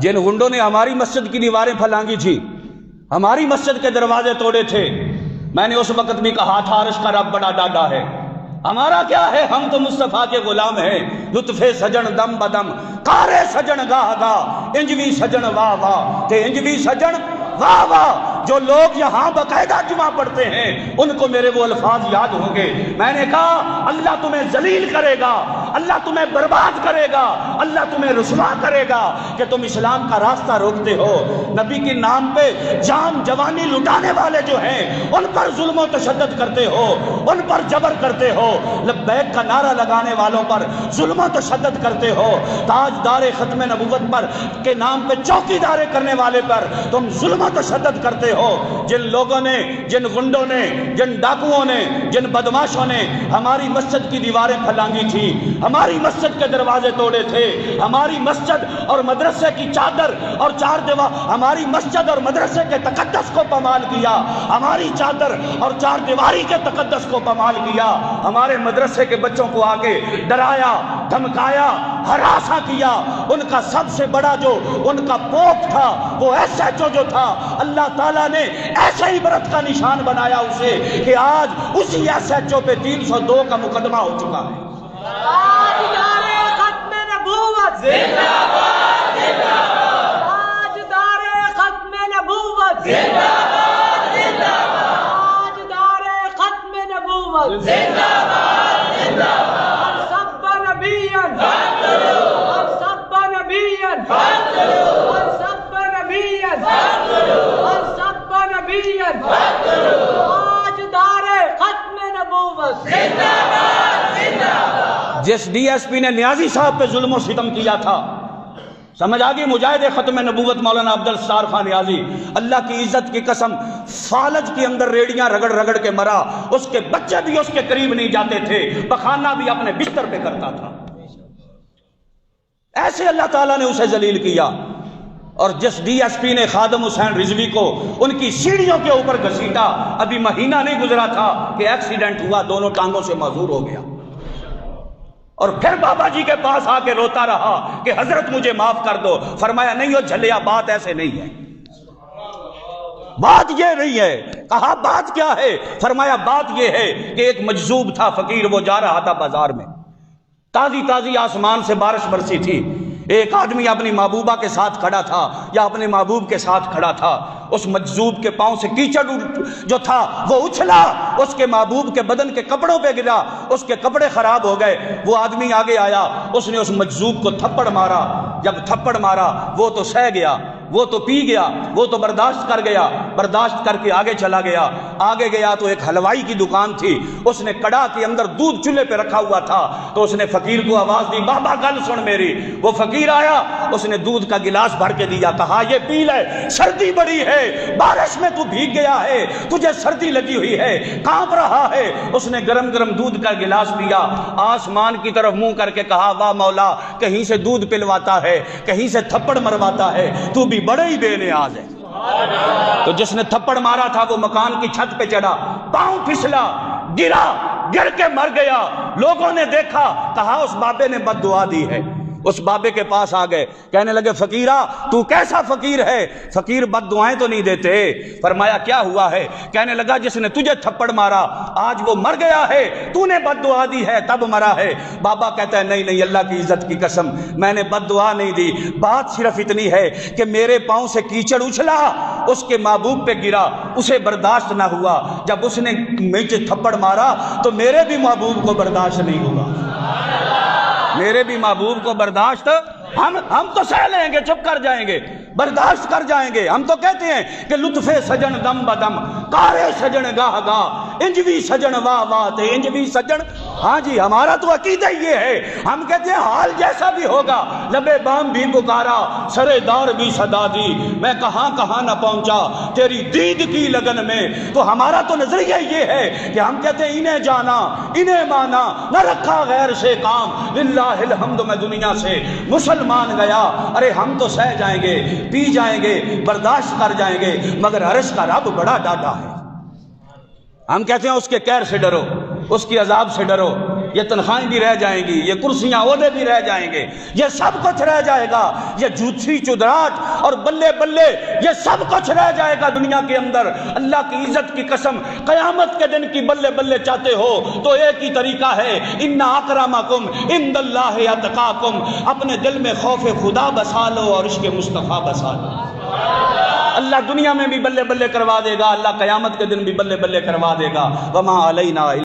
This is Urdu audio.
جن گنڈوں نے ہماری مسجد کی دیواریں پھلانگی تھی، ہماری مسجد کے دروازے توڑے تھے، میں نے اس وقت بھی کہا تھا عرش کا رب بڑا ڈاڈا ہے، ہمارا کیا ہے، ہم تو مصطفیٰ کے غلام ہیں۔ لطف سجن دم بدم کارے سجن گاہ گاہ، انجوی سجن واہ واہ تے انجوی سجن واہ واہ۔ جو لوگ یہاں باقاعدہ جمعہ پڑھتے ہیں ان کو میرے وہ الفاظ یاد ہوں گے۔ میں نے کہا اللہ تمہیں ذلیل کرے گا، اللہ تمہیں برباد کرے گا، اللہ تمہیں رسوا کرے گا کہ تم اسلام کا راستہ روکتے ہو۔ نبی کے نام پہ جان جوانی لٹانے والے جو ہیں ان پر ظلم و تشدد کرتے ہو، ان پر جبر کرتے ہو، لبیک کا نعرہ لگانے والوں پر ظلم و تشدد کرتے ہو، تاجدار ختم نبوت پر کے نام پہ چوکی دارے کرنے والے پر تم ظلم و تشدد کرتے ہو۔ جن لوگوں نے، جن گنڈوں نے، جن ڈاکوؤں نے، جن بدماشوں نے ہماری مسجد کی دیواریں پھلانگی تھی، ہماری مسجد کے دروازے توڑے تھے، ہماری مسجد اور مدرسے کی چادر اور چار دیوار، ہماری مسجد اور مدرسے کے تقدس کو پامال کیا، ہماری چادر اور چار دیواری کے تقدس کو پامال کیا، ہمارے مدرسے کے بچوں کو آگے ڈرایا، دھمکایا، ہراساں کیا۔ ان کا سب سے بڑا جو ان کا پوپ تھا، وہ ایس ایچ او جو تھا، اللہ تعالیٰ نے ایسے ہی عبرت کا نشان بنایا اسے کہ آج اسی ایس ایچ او پہ 302 کا مقدمہ ہو چکا ہے۔ تاجدار ختم نبوت زندہ باد، زندہ باد۔ تاجدار ختم نبوت زندہ باد، زندہ باد۔ تاجدار ختم نبوت زندہ باد، زندہ باد۔ سب نبیًا فاقتلوا، سب نبیًا فاقتلوا، سب نبیًا فاقتلوا، سب نبیًا فاقتلوا۔ تاجدار ختم نبوت زندہ باد، زندہ باد۔ جس ڈی ایس پی نے نیازی صاحب پہ ظلم و ستم کیا تھا، سمجھ آگئی، مجاہد ختم نبوت مولانا عبدالستار خان نیازی، اللہ کی عزت کی قسم فالج کے اندر ریڑیاں رگڑ رگڑ کے مرا، اس کے بچے بھی اس کے قریب نہیں جاتے تھے، پخانہ بھی اپنے بستر پہ کرتا تھا۔ ایسے اللہ تعالیٰ نے اسے ذلیل کیا۔ اور جس ڈی ایس پی نے خادم حسین رضوی کو ان کی سیڑھیوں کے اوپر گھسیٹا، ابھی مہینہ نہیں گزرا تھا کہ ایکسیڈنٹ ہوا، دونوں ٹانگوں سے معذور ہو گیا، اور پھر بابا جی کے پاس آ کے روتا رہا کہ حضرت مجھے معاف کر دو۔ فرمایا نہیں ہو جھلیا، بات ایسے نہیں ہے، بات یہ نہیں ہے۔ کہا بات کیا ہے؟ فرمایا بات یہ ہے کہ ایک مجذوب تھا فقیر، وہ جا رہا تھا بازار میں، تازی تازی آسمان سے بارش برسی تھی، ایک آدمی اپنی محبوبہ کے ساتھ کھڑا تھا یا اپنے محبوب کے ساتھ کھڑا تھا، اس مجذوب کے پاؤں سے کیچڑ جو تھا وہ اچھلا، اس کے محبوب کے بدن کے کپڑوں پہ گرا، اس کے کپڑے خراب ہو گئے۔ وہ آدمی آگے آیا، اس نے اس مجذوب کو تھپڑ مارا، جب تھپڑ مارا وہ تو سہ گیا، وہ تو پی گیا، وہ تو برداشت کر گیا، برداشت کر کے آگے چلا گیا۔ آگے گیا تو ایک حلوائی کی دکان تھی، اس نے کڑا کے اندر دودھ چولہے پہ رکھا ہوا تھا، تو اس نے فقیر کو آواز دی، بابا گل سن میری۔ وہ فقیر آیا، اس نے دودھ کا گلاس بھر کے دیا، کہا یہ پی لے، سردی بڑی ہے، بارش میں تو بھیگ گیا ہے، تجھے سردی لگی ہوئی ہے، کانپ رہا ہے۔ اس نے گرم گرم دودھ کا گلاس پیا، آسمان کی طرف منہ کر کے کہا واہ مولا، کہیں سے دودھ پلواتا ہے، کہیں سے تھپڑ مرواتا ہے، تو بھی بڑے ہی بے نیاز ہے۔ تو جس نے تھپڑ مارا تھا وہ مکان کی چھت پہ چڑھا، پاؤں پھسلا، گرا، گر کے مر گیا۔ لوگوں نے دیکھا، کہا اس بابے نے بد دعا دی ہے۔ اس بابے کے پاس آ گئے، کہنے لگے فقیرہ تو کیسا فقیر ہے، فقیر بد دعائیں تو نہیں دیتے۔ فرمایا کیا ہوا ہے؟ کہنے لگا جس نے تجھے تھپڑ مارا آج وہ مر گیا ہے، تو نے بد دعا دی ہے تب مرا ہے۔ بابا کہتا ہے نہیں نہیں، اللہ کی عزت کی قسم میں نے بد دعا نہیں دی، بات صرف اتنی ہے کہ میرے پاؤں سے کیچڑ اچھلا، اس کے محبوب پہ گرا، اسے برداشت نہ ہوا، جب اس نے مجھے تھپڑ مارا تو میرے بھی محبوب کو برداشت نہیں ہوا، میرے بھی محبوب کو برداشت، ہم تو سہ لیں گے، چپ کر جائیں گے، برداشت کر جائیں گے۔ ہم تو کہتے ہیں کہ لطف سجن دم بدم کارے سجن گاہ گاہ، انجوی سجن واہ واہ تے انجوی سجن۔ ہاں جی، ہمارا تو عقیدہ یہ ہے، ہم کہتے ہیں حال جیسا بھی ہوگا، لبے بام بھی پکارا، سرے دار بھی صدا دی، میں کہاں کہاں نہ پہنچا تیری دید کی لگن میں۔ تو ہمارا تو نظریہ یہ ہے کہ ہم کہتے ہیں انہیں جانا، انہیں مانا، نہ رکھا غیر سے کام، للہ الحمد میں دنیا سے مسلمان گیا۔ ارے ہم تو سہ جائیں گے، پی جائیں گے، برداشت کر جائیں گے، مگر عرش کا رب بڑا ڈاڈا ہے۔ ہم کہتے ہیں اس کے قہر سے ڈرو، اس کی عذاب سے ڈرو، یہ تنخواہیں بھی رہ جائیں گی، یہ کرسیاں عہدے بھی رہ جائیں گے، یہ سب کچھ رہ جائے گا، یہ جھوٹھی چدراہٹ اور بلے بلے یہ سب کچھ رہ جائے گا دنیا کے اندر۔ اللہ کی عزت کی قسم، قیامت کے دن کی بلے بلے چاہتے ہو تو ایک ہی طریقہ ہے، ان اکرمکم عند اللہ اتقاکم، اپنے دل میں خوف خدا بسا لو اور عشق مصطفیٰ بسا لو۔ اللہ دنیا میں بھی بلے بلے کروا دے گا، اللہ قیامت کے دن بھی بلے بلے کروا دے گا۔ وما علینا